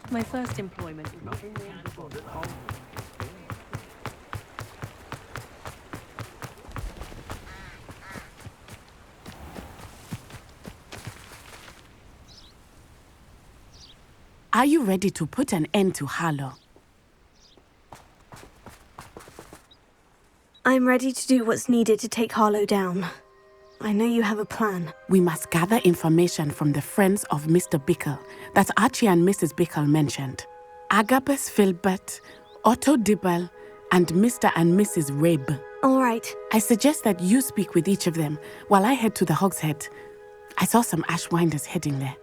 My first employment. Are you ready to put an end to Harlow? I'm ready to do what's needed to take Harlow down. I know you have a plan. We must gather information from the friends of Mr. Bikla that Archie and Mrs. Bikla mentioned. Agabus Filbert, Otto Dibble, and Mr. and Mrs. Rabe. All right. I suggest that you speak with each of them while I head to the Hogshead. I saw some Ashwinders heading there.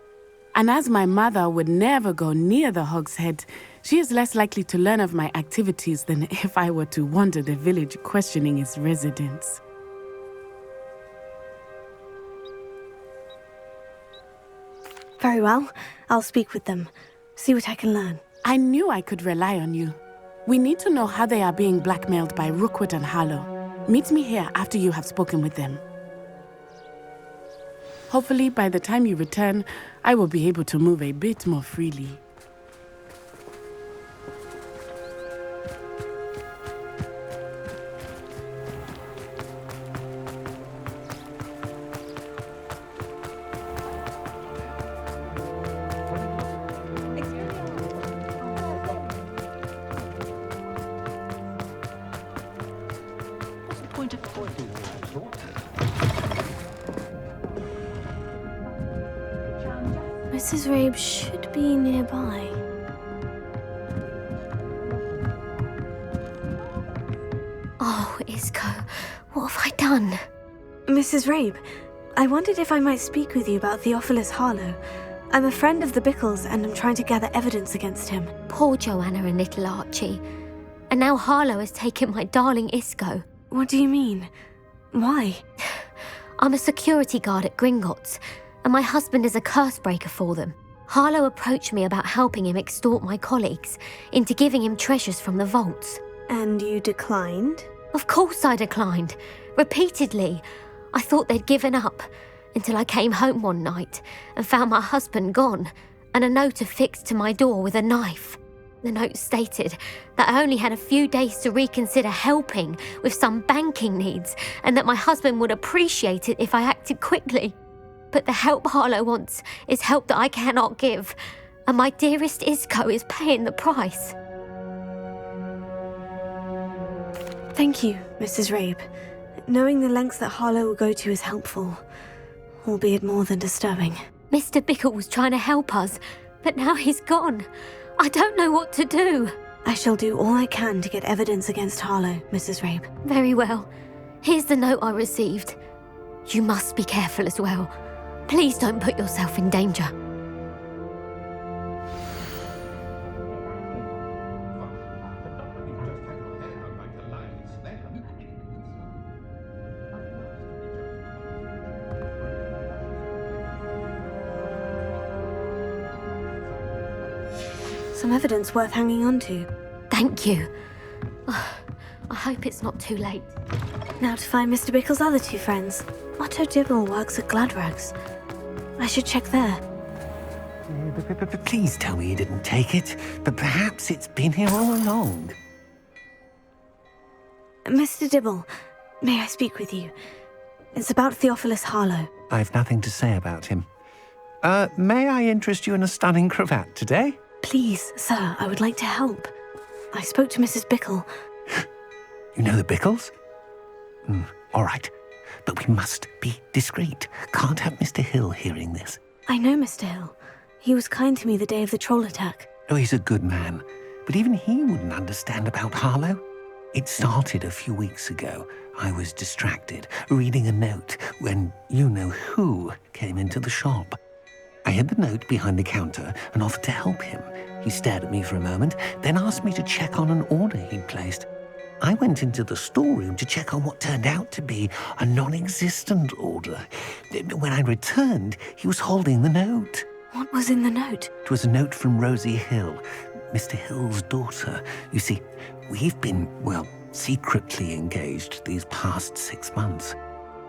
And as my mother would never go near the Hogshead, she is less likely to learn of my activities than if I were to wander the village questioning its residents. Very well. I'll speak with them. See what I can learn. I knew I could rely on you. We need to know how they are being blackmailed by Rookwood and Harlow. Meet me here after you have spoken with them. Hopefully, by the time you return, I will be able to move a bit more freely. Mrs. Rabe should be nearby. Oh, Иско, what have I done? Mrs. Rabe, I wondered if I might speak with you about Theophilus Harlow. I'm a friend of the Bickles and I'm trying to gather evidence against him. Poor Joanna and little Archie. And now Harlow has taken my darling Искo. What do you mean? Why? I'm a security guard at Gringotts, and my husband is a curse breaker for them. Harlow approached me about helping him extort my colleagues into giving him treasures from the vaults. And you declined? Of course I declined. Repeatedly. I thought they'd given up, until I came home one night and found my husband gone, and a note affixed to my door with a knife. The note stated that I only had a few days to reconsider helping with some banking needs, and that my husband would appreciate it if I acted quickly. But the help Harlow wants is help that I cannot give, and my dearest Иско is paying the price. Thank you, Mrs. Rabe. Knowing the lengths that Harlow will go to is helpful, albeit more than disturbing. Mr. Bikla was trying to help us, but now he's gone. I don't know what to do. I shall do all I can to get evidence against Harlow, Mrs. Rabe. Very well. Here's the note I received. You must be careful as well. Please don't put yourself in danger. Some evidence worth hanging on to. Thank you. I hope it's not too late. Now to find Mr. Bickle's other two friends. Otto Dibble works at Gladrags. I should check there. But please tell me you didn't take it. But perhaps it's been here all along. Mr. Dibble, may I speak with you? It's about Theophilus Harlow. I've nothing to say about him. May I interest you in a stunning cravat today? Please, sir, I would like to help. I spoke to Mrs. Bikle. You know the Bickles? All right. But we must be discreet. Can't have Mr. Hill hearing this. I know Mr. Hill. He was kind to me the day of the troll attack. Oh, he's a good man. But even he wouldn't understand about Harlow. It started a few weeks ago. I was distracted, reading a note, when you-know-who came into the shop. I hid the note behind the counter and offered to help him. He stared at me for a moment, then asked me to check on an order he'd placed. I went into the storeroom to check on what turned out to be a non-existent order. When I returned, he was holding the note. What was in the note? It was a note from Rosie Hill, Mr. Hill's daughter. You see, we've been, well, secretly engaged these past 6 months.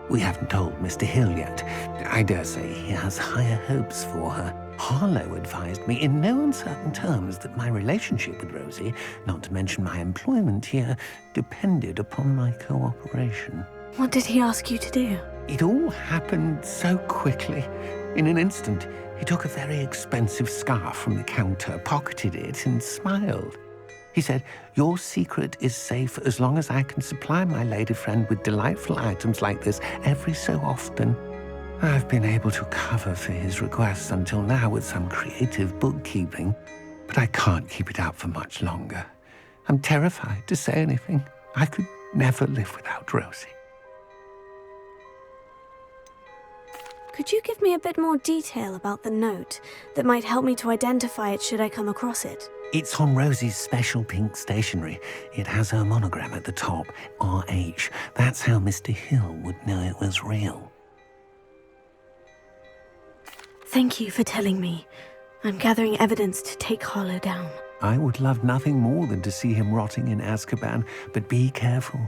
We haven't told Mr. Hill yet. I dare say he has higher hopes for her. Harlow advised me in no uncertain terms that my relationship with Rosie, not to mention my employment here, depended upon my cooperation. What did he ask you to do? It all happened so quickly. In an instant, he took a very expensive scarf from the counter, pocketed it, and smiled. He said, "Your secret is safe as long as I can supply my lady friend with delightful items like this every so often." I've been able to cover for his requests until now with some creative bookkeeping, but I can't keep it up for much longer. I'm terrified to say anything. I could never live without Rosie. Could you give me a bit more detail about the note that might help me to identify it should I come across it? It's on Rosie's special pink stationery. It has her monogram at the top, RH. That's how Mr. Hill would know it was real. Thank you for telling me. I'm gathering evidence to take Harlow down. I would love nothing more than to see him rotting in Azkaban, but be careful.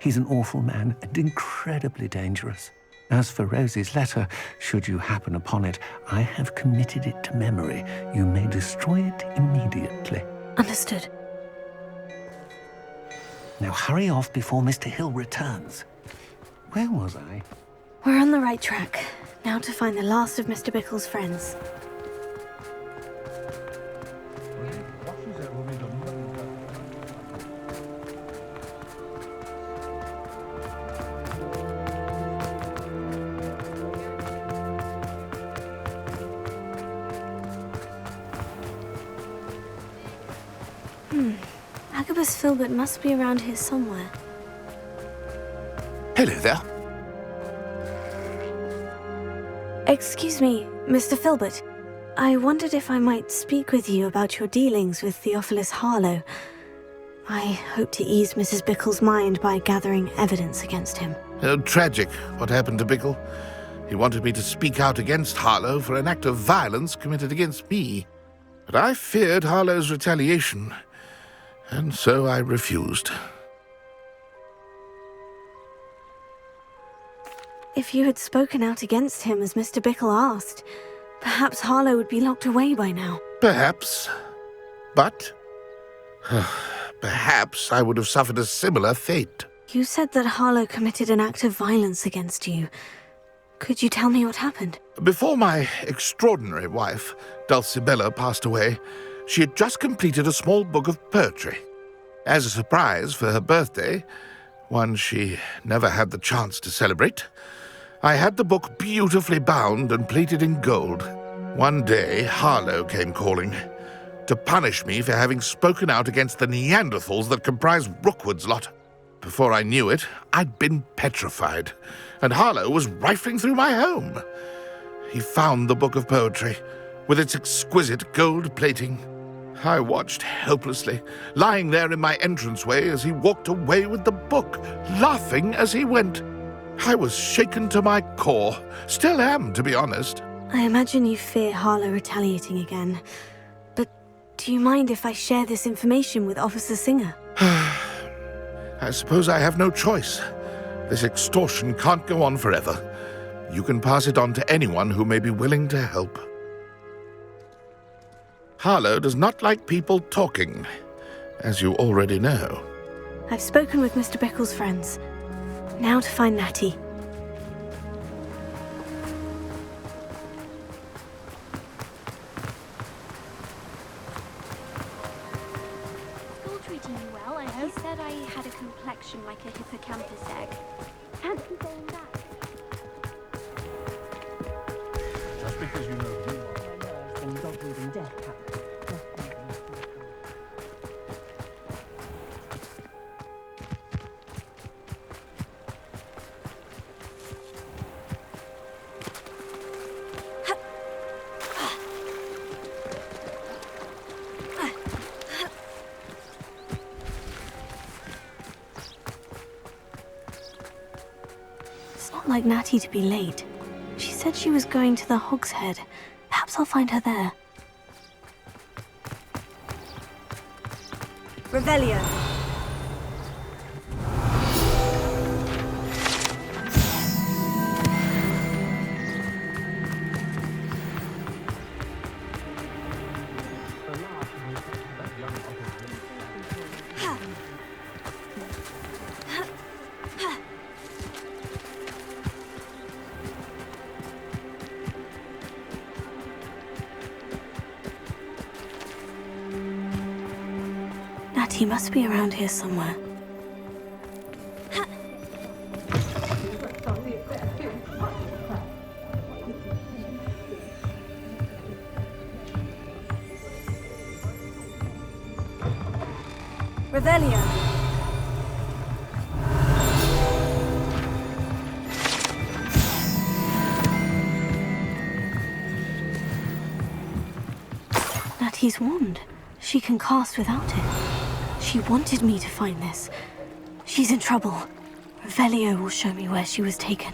He's an awful man and incredibly dangerous. As for Rosie's letter, should you happen upon it, I have committed it to memory. You may destroy it immediately. Understood. Now hurry off before Mr. Hill returns. Where was I? We're on the right track. Now to find the last of Mr. Bickle's friends. Agabus Filbert must be around here somewhere. Hello there. Excuse me, Mr. Filbert. I wondered if I might speak with you about your dealings with Theophilus Harlow. I hope to ease Mrs. Bickle's mind by gathering evidence against him. Tragic, what happened to Bickle. He wanted me to speak out against Harlow for an act of violence committed against me. But I feared Harlow's retaliation, and so I refused. If you had spoken out against him as Mr. Bickle asked, perhaps Harlow would be locked away by now. Perhaps. But perhaps I would have suffered a similar fate. You said that Harlow committed an act of violence against you. Could you tell me what happened? Before my extraordinary wife, Dulcibella, passed away, she had just completed a small book of poetry. As a surprise for her birthday, one she never had the chance to celebrate, I had the book beautifully bound and plated in gold. One day, Harlow came calling to punish me for having spoken out against the Neanderthals that comprise Rookwood's lot. Before I knew it, I'd been petrified, and Harlow was rifling through my home. He found the book of poetry, with its exquisite gold plating. I watched helplessly, lying there in my entranceway as he walked away with the book, laughing as he went. I was shaken to my core, still am, to be honest. I imagine you fear Harlow retaliating again. But do you mind if I share this information with Officer Singer? I suppose I have no choice. This extortion can't go on forever. You can pass it on to anyone who may be willing to help. Harlow does not like people talking, as you already know. I've spoken with Mr. Bickle's friends. Now to find Natty. School treating you well, I hope? He said I had a complexion like a hippocampus egg. Fancy saying that? Just because you know who you are. And dog-breathing death captain. It's not like Natty to be late. She said she was going to the Hogshead. Perhaps I'll find her there. Revelio. He must be around here somewhere. Revelio. Natty's wand. She can cast without it. She wanted me to find this. She's in trouble. Revelio will show me where she was taken.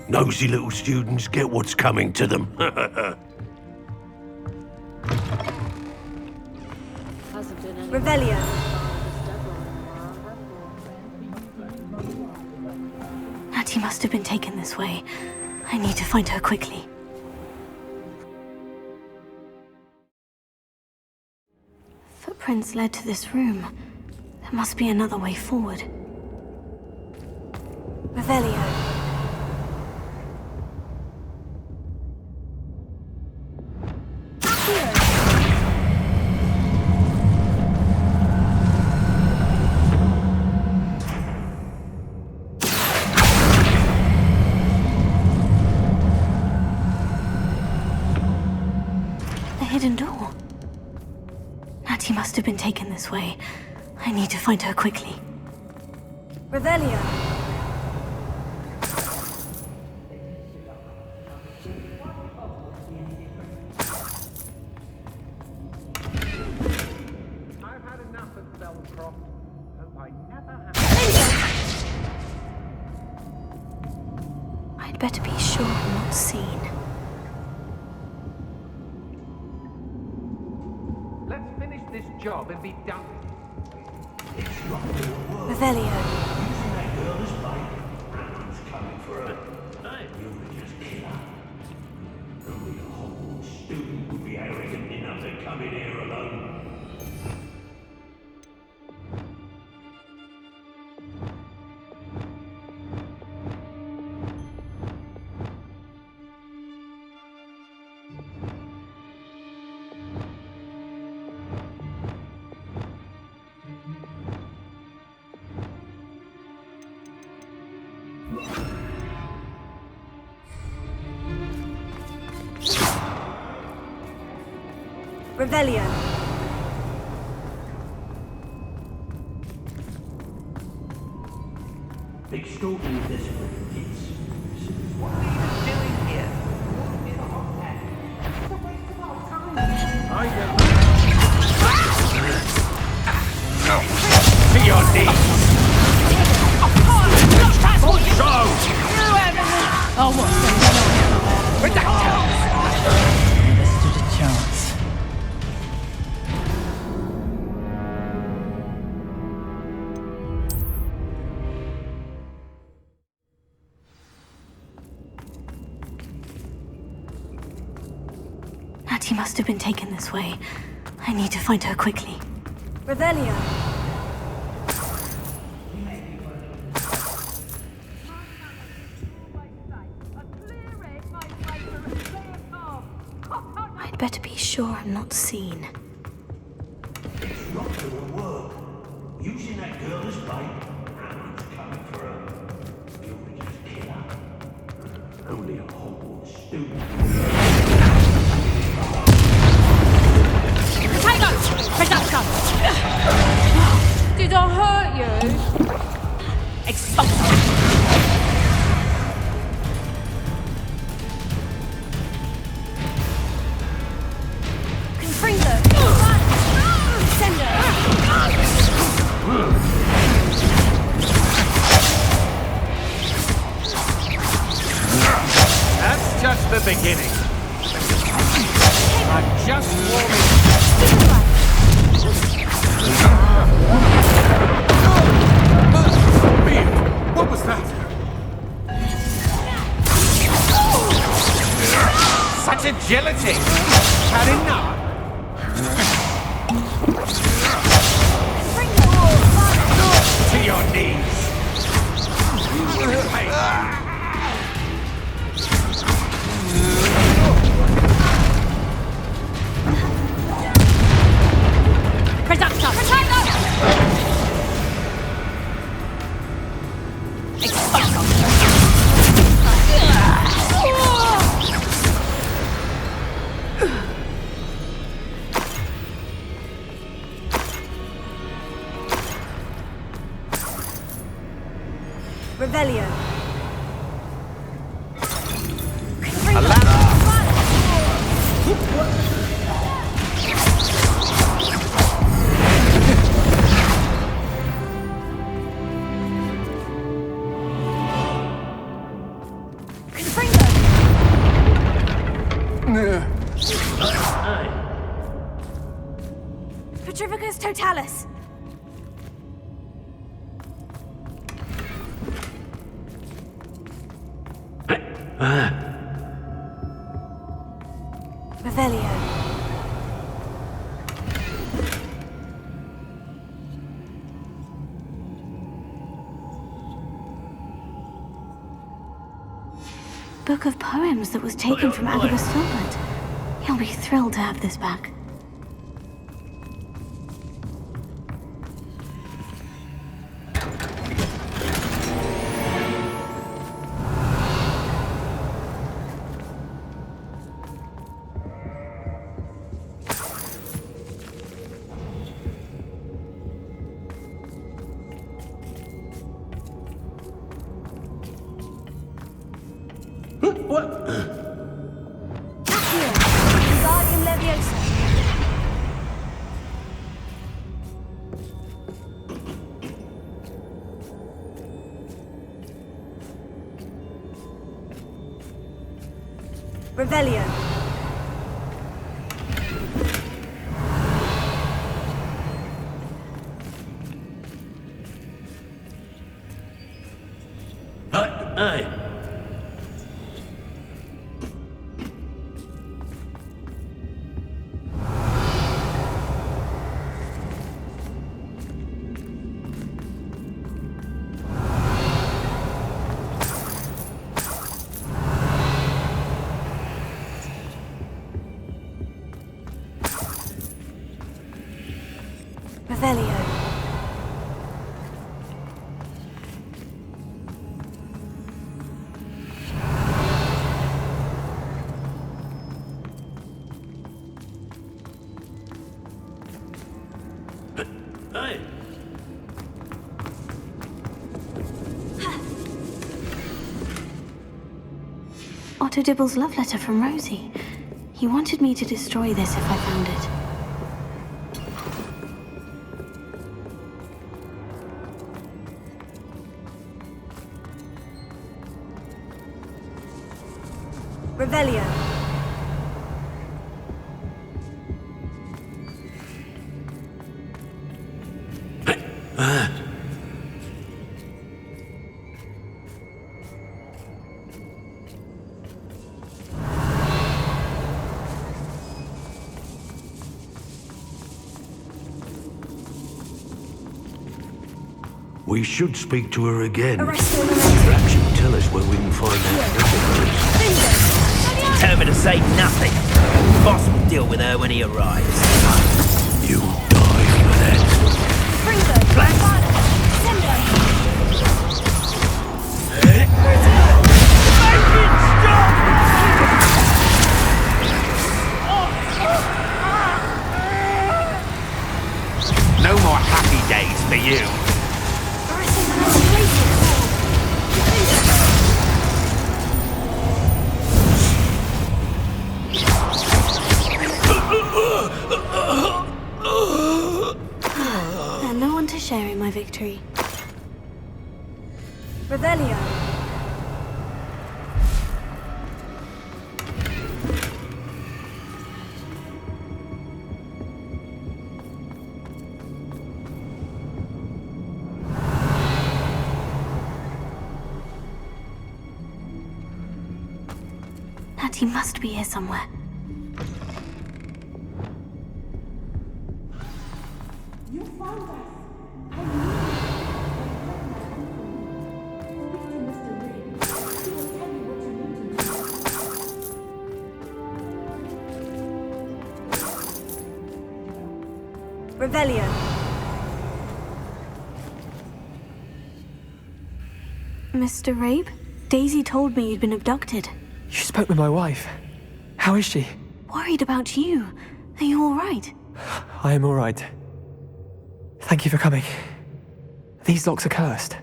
Nosy little students get what's coming to them. Revelio. Natty must have been taken this way. I need to find her quickly. Footprints led to this room. There must be another way forward. Revelio. Hidden door. Natty must have been taken this way. I need to find her quickly. Revelio. I've had enough of Belcroft. Hope I never have. I'd better be sure I'm not seen. This job and be done. Revelio. Coming for her. You were just killer. Only a Hogwarts student would be arrogant enough to come in here alone. Revelio. Extraordinary this with kids. What are you doing here? In a hot pack. It's a waste of our time. I don't. To your knees. Oh, what? With that Never stood a chance. Natty must have been taken this way. I need to find her quickly. Revelio. I'd better be sure I'm not seen. It's not gonna work. Using that girl as bait. Anna's coming for her. You were just killer. Only a Hogwarts student. Did I hurt you? Expulsion. the beginning. I'm just warming. What was that? Such agility! Had enough? To your knees! Production! Revelio. Petrificus totalis. Revelio. Book of poems that was taken from Agabus Filbert. He'll be thrilled to have this back. Revelio. Revelio. Otto Dibble's love letter from Rosie. He wanted me to destroy this if I found it. Revelio. We should speak to her again. Arrest all the Perhaps she'll tell us where we can find out. Tell me to say nothing. Boss will deal with her when he arrives. You die for that. No more happy days for you. And no one to share in my victory. Revelio. Natty must be here somewhere. Revelio. Mr. Rabe? Daisy told me you'd been abducted. You spoke with my wife. How is she? Worried about you. Are you all right? I am all right. Thank you for coming. These locks are cursed,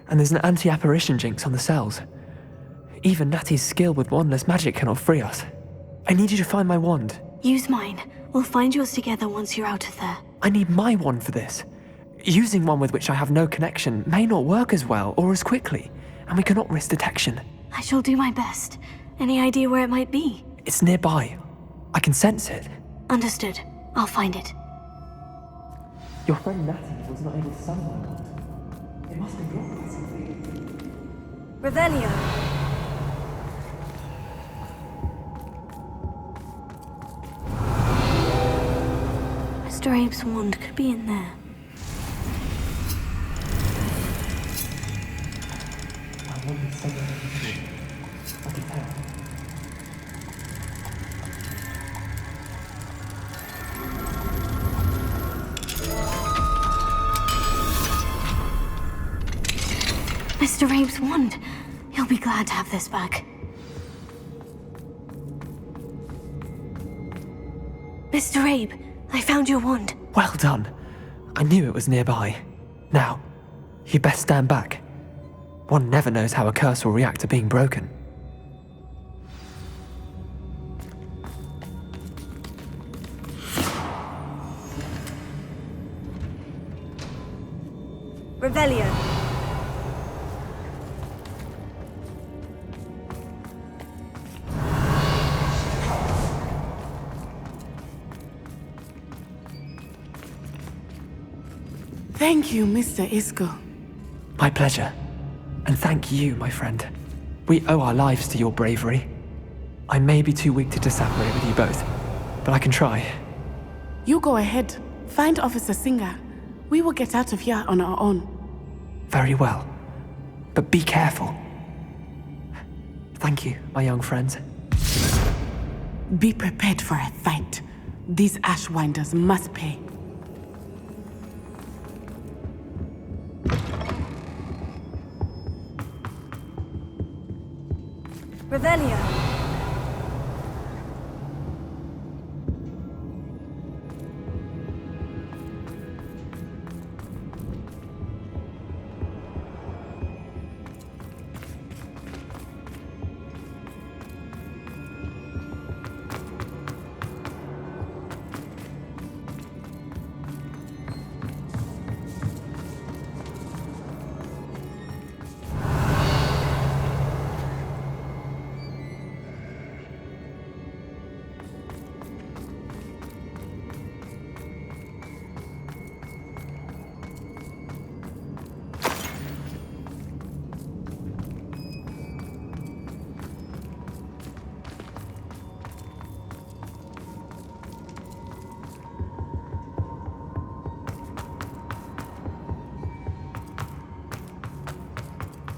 and there's an anti-apparition jinx on the cells. Even Natty's skill with wandless magic cannot free us. I need you to find my wand. Use mine. We'll find yours together once you're out of there. I need my wand for this. Using one with which I have no connection may not work as well or as quickly, and we cannot risk detection. I shall do my best. Any idea where it might be? It's nearby. I can sense it. Understood. I'll find it. Your friend Natty was not able to summon my wand. It must be blocked by something. Revelio. Mr. Abe's wand could be in there. My wand is somewhere in here. I can tell. Mr. Abe's wand. He'll be glad to have this back. Mr. Abe, I found your wand. Well done. I knew it was nearby. Now, you best stand back. One never knows how a curse will react to being broken. Revelio. Thank you, Mr. Isco. My pleasure. And thank you, my friend. We owe our lives to your bravery. I may be too weak to disapparate with you both, but I can try. You go ahead. Find Officer Singer. We will get out of here on our own. Very well. But be careful. Thank you, my young friends. Be prepared for a fight. These Ashwinders must pay. Revelio.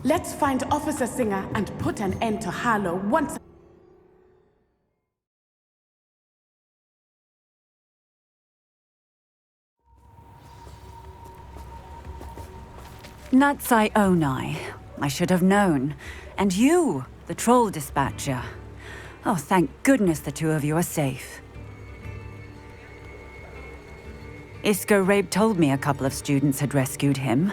Let's find Officer Singer and put an end to Harlow once. Natsai Onai. I should have known. And you, the troll dispatcher. Oh, thank goodness the two of you are safe. Isco Rabe told me a couple of students had rescued him.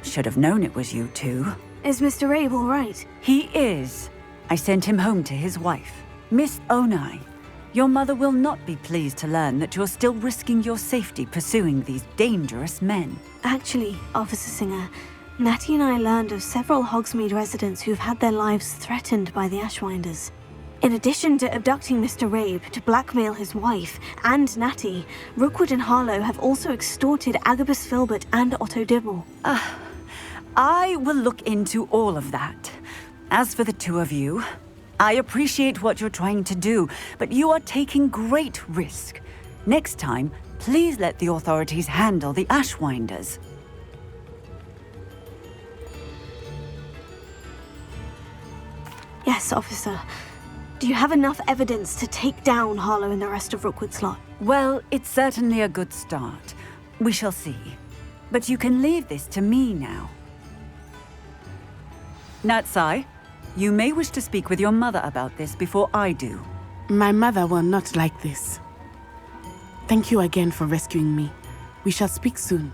Should have known it was you two. Is Mr. Rabe all right? He is. I sent him home to his wife. Miss Onai, your mother will not be pleased to learn that you're still risking your safety pursuing these dangerous men. Actually, Officer Singer, Natty and I learned of several Hogsmeade residents who've had their lives threatened by the Ashwinders. In addition to abducting Mr. Rabe to blackmail his wife and Natty, Rookwood and Harlow have also extorted Agabus Filbert and Otto Dibble. I will look into all of that. As for the two of you, I appreciate what you're trying to do, but you are taking great risk. Next time, please let the authorities handle the Ashwinders. Yes, officer. Do you have enough evidence to take down Harlow and the rest of Rookwood Slot? Well, it's certainly a good start. We shall see. But you can leave this to me now. Natsai, you may wish to speak with your mother about this before I do. My mother will not like this. Thank you again for rescuing me. We shall speak soon.